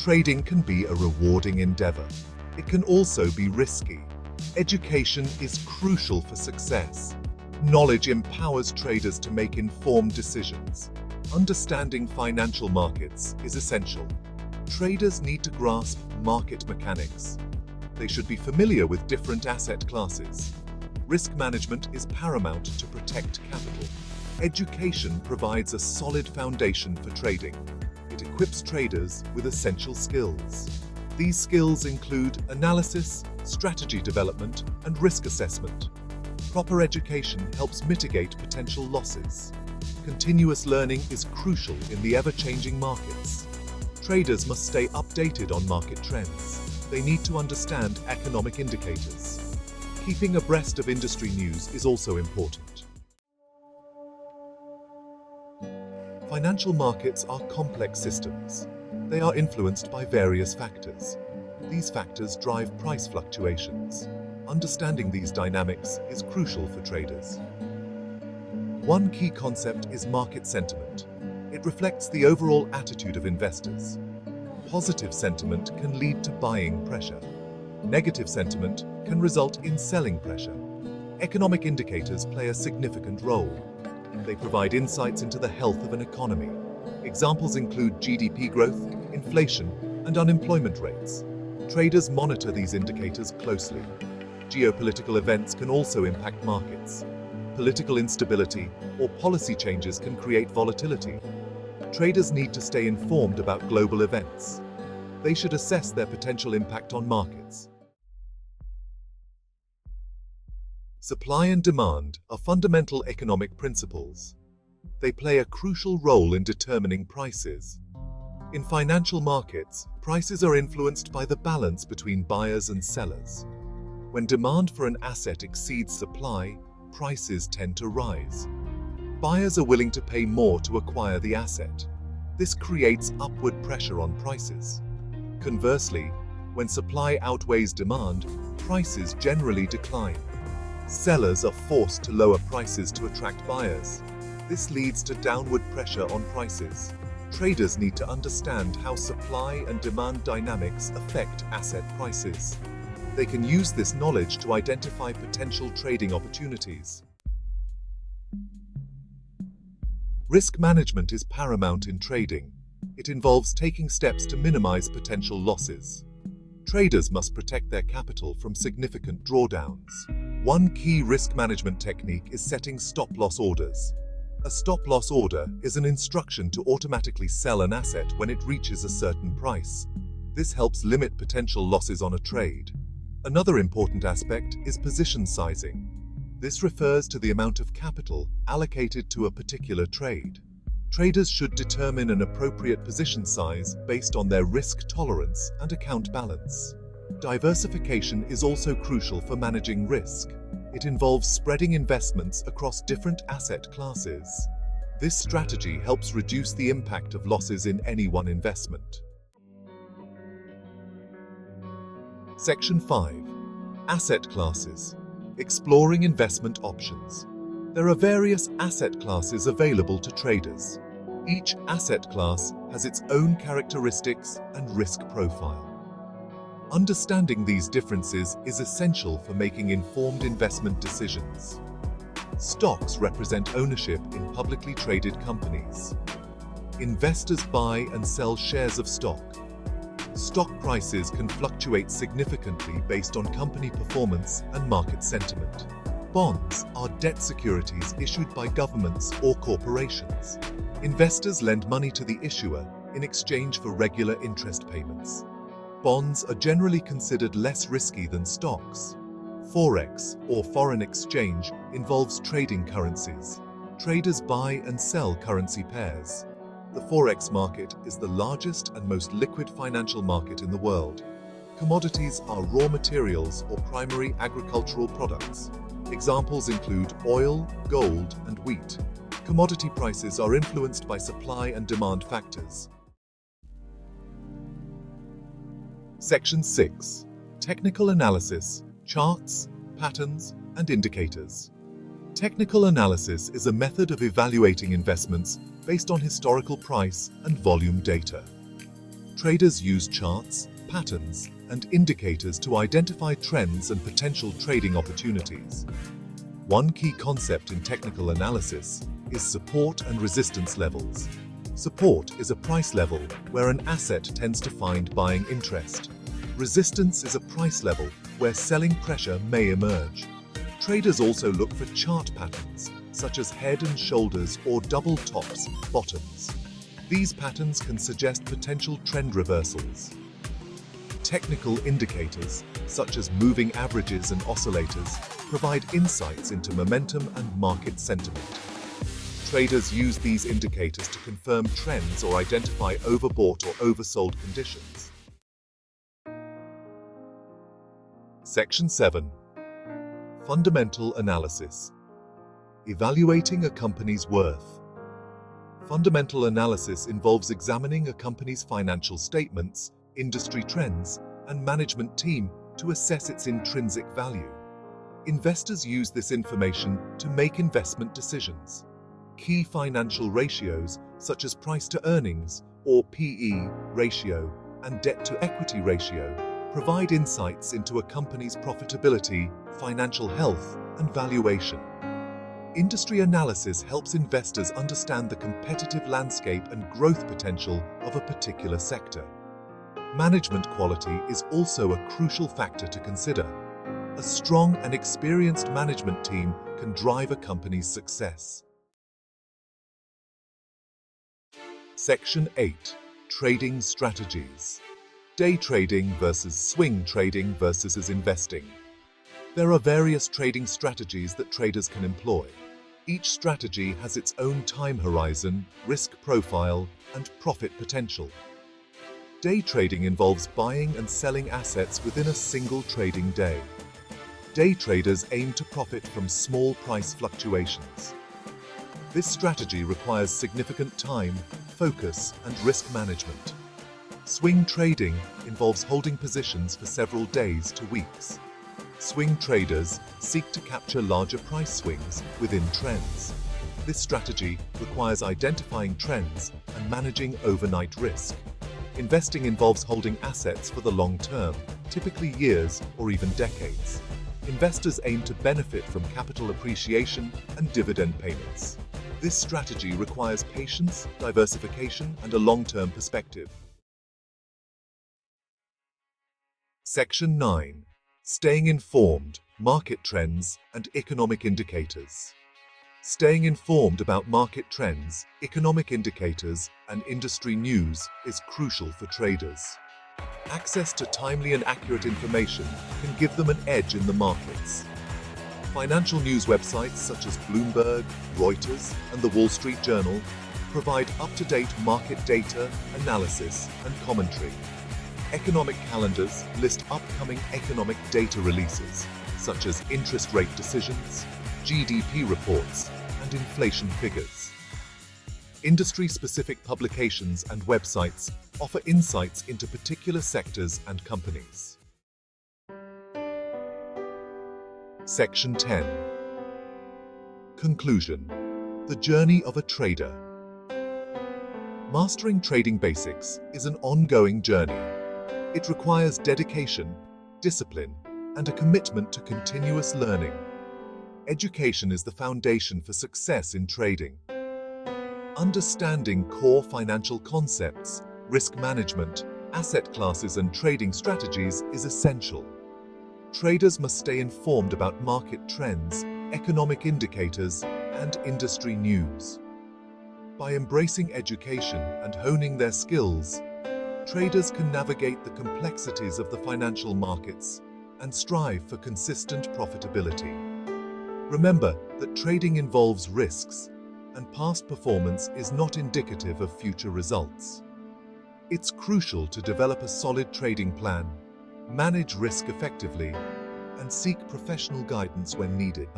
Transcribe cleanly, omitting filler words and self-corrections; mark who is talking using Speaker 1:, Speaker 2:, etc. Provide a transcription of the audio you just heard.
Speaker 1: Trading can be a rewarding endeavor. It can also be risky. Education is crucial for success. Knowledge empowers traders to make informed decisions. Understanding financial markets is essential. Traders need to grasp market mechanics. They should be familiar with different asset classes. Risk management is paramount to protect capital. Education provides a solid foundation for trading. It equips traders with essential skills. These skills include analysis, strategy development, and risk assessment. Proper education helps mitigate potential losses. Continuous learning is crucial in the ever-changing markets. Traders must stay updated on market trends. They need to understand economic indicators. Keeping abreast of industry news is also important. Financial markets are complex systems. They are influenced by various factors. These factors drive price fluctuations. Understanding these dynamics is crucial for traders. One key concept is market sentiment. It reflects the overall attitude of investors. Positive sentiment can lead to buying pressure. Negative sentiment can result in selling pressure. Economic indicators play a significant role. They provide insights into the health of an economy. Examples include GDP growth, inflation, and unemployment rates. Traders monitor these indicators closely. Geopolitical events can also impact markets. Political instability or policy changes can create volatility. Traders need to stay informed about global events. They should assess their potential impact on markets. Supply and demand are fundamental economic principles. They play a crucial role in determining prices. In financial markets, prices are influenced by the balance between buyers and sellers. When demand for an asset exceeds supply, prices tend to rise. Buyers are willing to pay more to acquire the asset. This creates upward pressure on prices. Conversely, when supply outweighs demand, prices generally decline. Sellers are forced to lower prices to attract buyers. This leads to downward pressure on prices. Traders need to understand how supply and demand dynamics affect asset prices. They can use this knowledge to identify potential trading opportunities. Risk management is paramount in trading. It involves taking steps to minimize potential losses. Traders must protect their capital from significant drawdowns. One key risk management technique is setting stop-loss orders. A stop-loss order is an instruction to automatically sell an asset when it reaches a certain price. This helps limit potential losses on a trade. Another important aspect is position sizing. This refers to the amount of capital allocated to a particular trade. Traders should determine an appropriate position size based on their risk tolerance and account balance. Diversification is also crucial for managing risk. It involves spreading investments across different asset classes. This strategy helps reduce the impact of losses in any one investment. Section 5. Asset classes. Exploring investment options. There are various asset classes available to traders. Each asset class has its own characteristics and risk profile. Understanding these differences is essential for making informed investment decisions. Stocks represent ownership in publicly traded companies. Investors buy and sell shares of stock. Stock prices can fluctuate significantly based on company performance and market sentiment. Bonds are debt securities issued by governments or corporations. Investors lend money to the issuer in exchange for regular interest payments. Bonds are generally considered less risky than stocks. Forex, or foreign exchange, involves trading currencies. Traders buy and sell currency pairs. The Forex market is the largest and most liquid financial market in the world. Commodities are raw materials or primary agricultural products. Examples include oil, gold, and wheat. Commodity prices are influenced by supply and demand factors. Section 6. Technical analysis, charts, patterns, and indicators. Technical analysis is a method of evaluating investments based on historical price and volume data. Traders use charts, patterns, and indicators to identify trends and potential trading opportunities. One key concept in technical analysis is support and resistance levels. Support is a price level where an asset tends to find buying interest. Resistance is a price level where selling pressure may emerge. Traders also look for chart patterns, such as head and shoulders or double tops, bottoms. These patterns can suggest potential trend reversals. Technical indicators, such as moving averages and oscillators, provide insights into momentum and market sentiment. Traders use these indicators to confirm trends or identify overbought or oversold conditions. Section 7. Fundamental analysis. Evaluating a company's worth. Fundamental analysis involves examining a company's financial statements, industry trends, and management team to assess its intrinsic value. Investors use this information to make investment decisions. Key financial ratios, such as price to earnings, or PE ratio, and debt to equity ratio, provide insights into a company's profitability, financial health, and valuation. Industry analysis helps investors understand the competitive landscape and growth potential of a particular sector. Management quality is also a crucial factor to consider. A strong and experienced management team can drive a company's success. Section 8. Trading strategies. Day trading versus swing trading versus investing. There are various trading strategies that traders can employ. Each strategy has its own time horizon, risk profile, and profit potential. Day trading involves buying and selling assets within a single trading day. Day traders aim to profit from small price fluctuations. This strategy requires significant time, focus, and risk management. Swing trading involves holding positions for several days to weeks. Swing traders seek to capture larger price swings within trends. This strategy requires identifying trends and managing overnight risk. Investing involves holding assets for the long term, typically years or even decades. Investors aim to benefit from capital appreciation and dividend payments. This strategy requires patience, diversification, and a long-term perspective. Section 9. Staying informed, market trends, and economic indicators. Staying informed about market trends, economic indicators, and industry news is crucial for traders. Access to timely and accurate information can give them an edge in the markets. Financial news websites such as Bloomberg, Reuters, and the Wall Street Journal provide up-to-date market data, analysis, and commentary. Economic calendars list upcoming economic data releases, such as interest rate decisions, GDP reports, and inflation figures. Industry-specific publications and websites offer insights into particular sectors and companies. Section 10. Conclusion. The journey of a trader. Mastering trading basics is an ongoing journey. It requires dedication, discipline, and a commitment to continuous learning. Education is the foundation for success in trading. Understanding core financial concepts, risk management, asset classes, and trading strategies is essential. Traders must stay informed about market trends, economic indicators, and industry news. By embracing education and honing their skills, traders can navigate the complexities of the financial markets and strive for consistent profitability. Remember that trading involves risks, and past performance is not indicative of future results. It's crucial to develop a solid trading plan, manage risk effectively, and seek professional guidance when needed.